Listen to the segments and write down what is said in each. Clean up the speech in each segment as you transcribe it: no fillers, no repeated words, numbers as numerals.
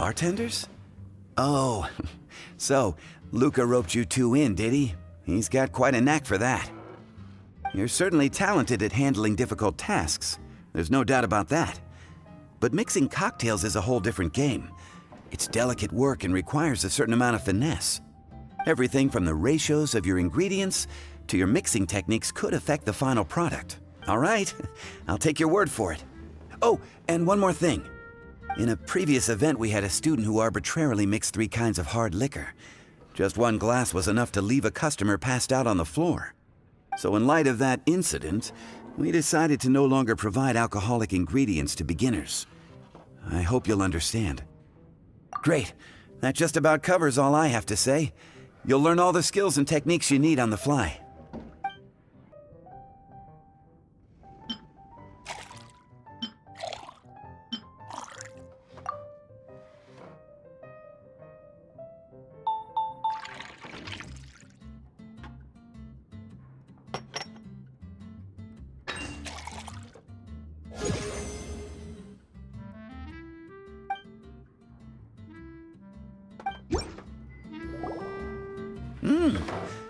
Bartenders? Oh, so Luca roped you two in, did he? He's got quite a knack for that. You're certainly talented at handling difficult tasks. There's no doubt about that. But mixing cocktails is a whole different game. It's delicate work and requires a certain amount of finesse. Everything from the ratios of your ingredients to your mixing techniques could affect the final product. All right, I'll take your word for it. Oh, and one more thing. In a previous event, we had a student who arbitrarily mixed 3 kinds of hard liquor. Just one glass was enough to leave a customer passed out on the floor. So in light of that incident, we decided to no longer provide alcoholic ingredients to beginners. I hope you'll understand. Great. That just about covers all I have to say. You'll learn all the skills and techniques you need on the fly.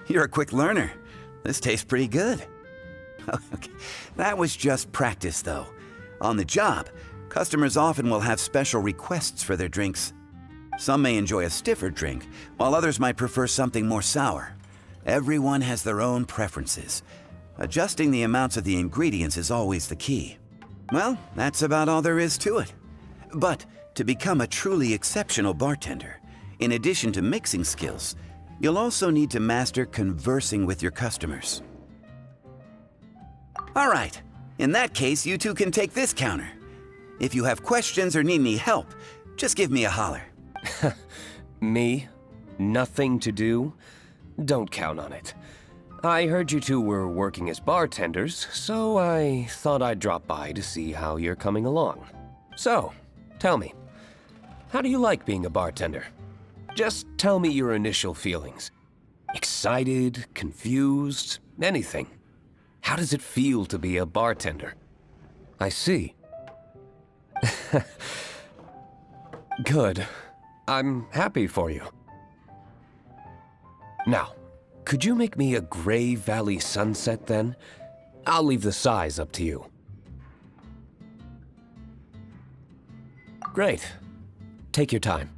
You're a quick learner. This tastes pretty good. Okay. That was just practice, though. On the job, customers often will have special requests for their drinks. Some may enjoy a stiffer drink, while others might prefer something more sour. Everyone has their own preferences. Adjusting the amounts of the ingredients is always the key. Well, that's about all there is to it. But to become a truly exceptional bartender, in addition to mixing skills, you'll also need to master conversing with your customers. All right, in that case, you two can take this counter. If you have questions or need any help, just give me a holler. Me? Nothing to do? Don't count on it. I heard you two were working as bartenders, so I thought I'd drop by to see how you're coming along. So, tell me, how do you like being a bartender? Just tell me your initial feelings. Excited, confused, anything. How does it feel to be a bartender? I see. Good. I'm happy for you. Now, could you make me a Gray Valley Sunset then? I'll leave the size up to you. Great. Take your time.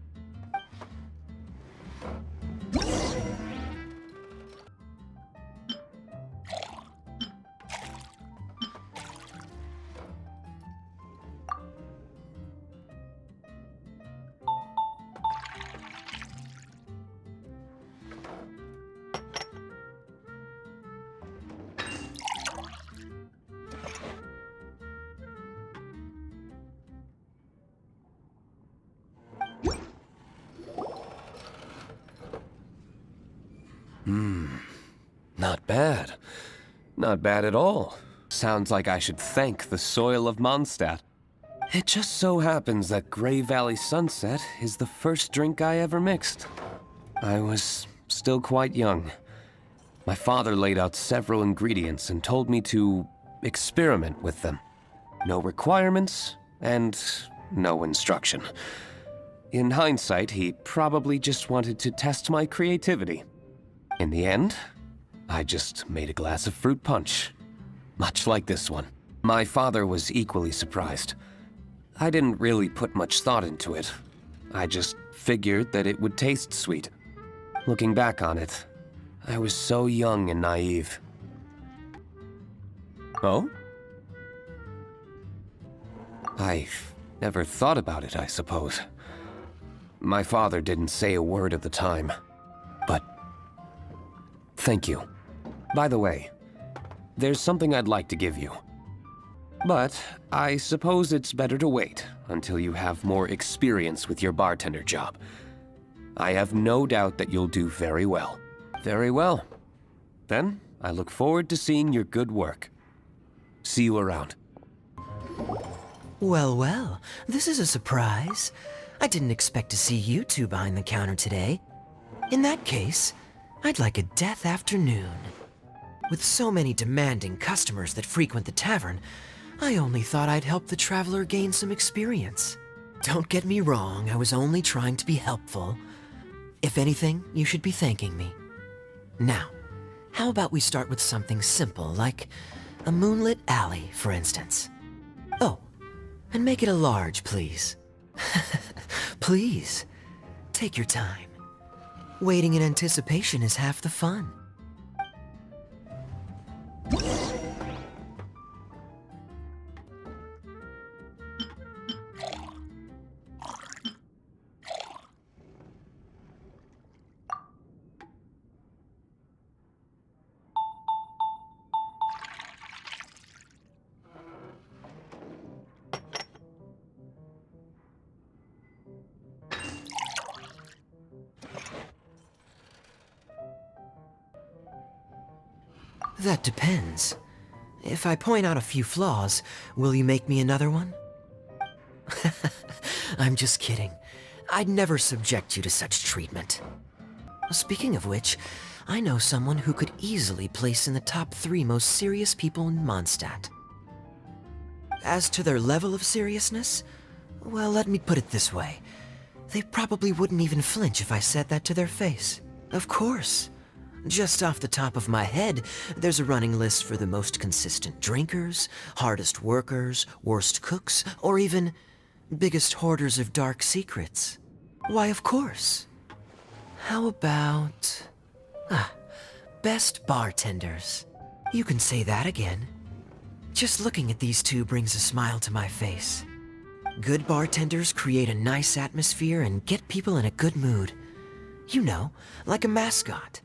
Not bad. Not bad at all. Sounds like I should thank the soil of Mondstadt. It just so happens that Gray Valley Sunset is the first drink I ever mixed. I was still quite young. My father laid out several ingredients and told me to experiment with them. No requirements and no instruction. In hindsight, he probably just wanted to test my creativity. In the end, I just made a glass of fruit punch. Much like this one. My father was equally surprised. I didn't really put much thought into it. I just figured that it would taste sweet. Looking back on it, I was so young and naive. Oh? I've never thought about it, I suppose. My father didn't say a word at the time, but thank you. By the way, there's something I'd like to give you. But I suppose it's better to wait until you have more experience with your bartender job. I have no doubt that you'll do very well. Very well. Then, I look forward to seeing your good work. See you around. Well, well, this is a surprise. I didn't expect to see you two behind the counter today. In that case, I'd like a death afternoon. With so many demanding customers that frequent the tavern, I only thought I'd help the traveler gain some experience. Don't get me wrong, I was only trying to be helpful. If anything, you should be thanking me. Now, how about we start with something simple, like a moonlit alley, for instance? Oh, and make it a large, please. Please, take your time. Waiting in anticipation is half the fun. That depends. If I point out a few flaws, will you make me another one? I'm just kidding. I'd never subject you to such treatment. Speaking of which, I know someone who could easily place in the top 3 most serious people in Mondstadt. As to their level of seriousness, well, let me put it this way. They probably wouldn't even flinch if I said that to their face. Of course. Just off the top of my head, there's a running list for the most consistent drinkers, hardest workers, worst cooks, or even biggest hoarders of dark secrets. Why, of course. How about... best bartenders. You can say that again. Just looking at these two brings a smile to my face. Good bartenders create a nice atmosphere and get people in a good mood. You know, like a mascot.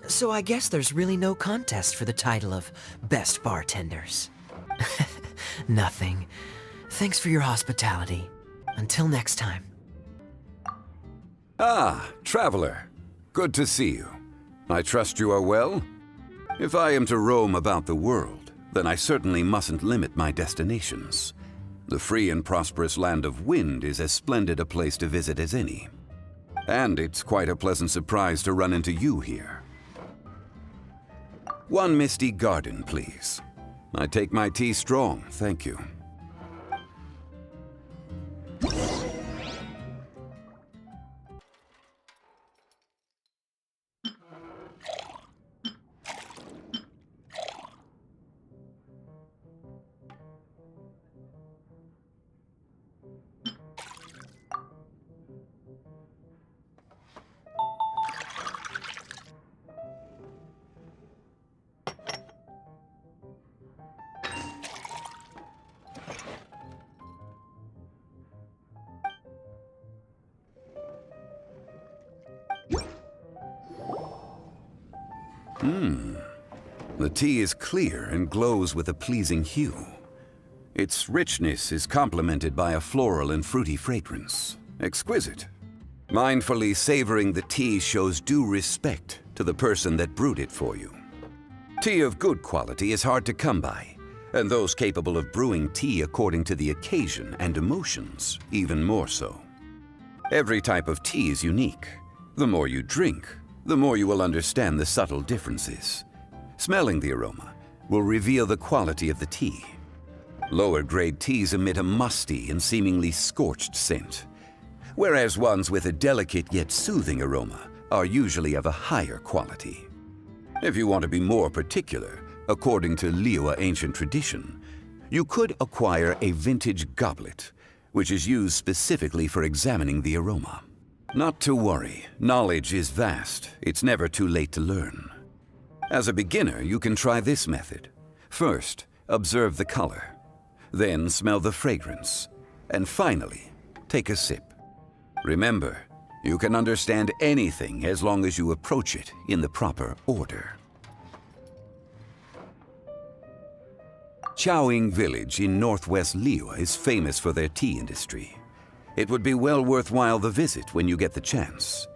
So I guess there's really no contest for the title of Best Bartenders. Nothing. Thanks for your hospitality. Until next time. Ah, traveler. Good to see you. I trust you are well? If I am to roam about the world, then I certainly mustn't limit my destinations. The free and prosperous land of Wind is as splendid a place to visit as any. And it's quite a pleasant surprise to run into you here. One misty garden, please. I take my tea strong, thank you. The tea is clear and glows with a pleasing hue. Its richness is complemented by a floral and fruity fragrance. Exquisite. Mindfully savoring the tea shows due respect to the person that brewed it for you. Tea of good quality is hard to come by, and those capable of brewing tea according to the occasion and emotions, even more so. Every type of tea is unique. The more you drink, the more you will understand the subtle differences. Smelling the aroma will reveal the quality of the tea. Lower grade teas emit a musty and seemingly scorched scent, whereas ones with a delicate yet soothing aroma are usually of a higher quality. If you want to be more particular, according to Liyue ancient tradition, you could acquire a vintage goblet, which is used specifically for examining the aroma. Not to worry, knowledge is vast. It's never too late to learn. As a beginner, you can try this method. First, observe the color. Then smell the fragrance. And finally, take a sip. Remember, you can understand anything as long as you approach it in the proper order. Chaoying Village in northwest Liyue is famous for their tea industry. It would be well worthwhile the visit when you get the chance.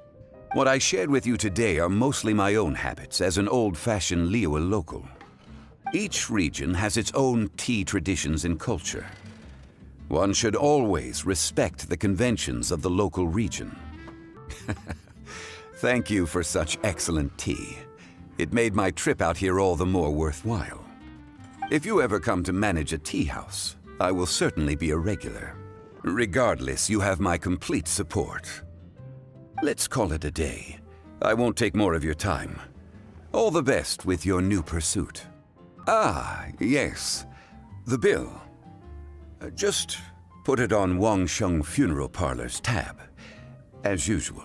What I shared with you today are mostly my own habits as an old-fashioned Liyue local. Each region has its own tea traditions and culture. One should always respect the conventions of the local region. Thank you for such excellent tea. It made my trip out here all the more worthwhile. If you ever come to manage a tea house, I will certainly be a regular. Regardless, you have my complete support. Let's call it a day. I won't take more of your time. All the best with your new pursuit. Ah, yes. The bill. Just put it on Wang Sheng Funeral Parlor's tab, as usual.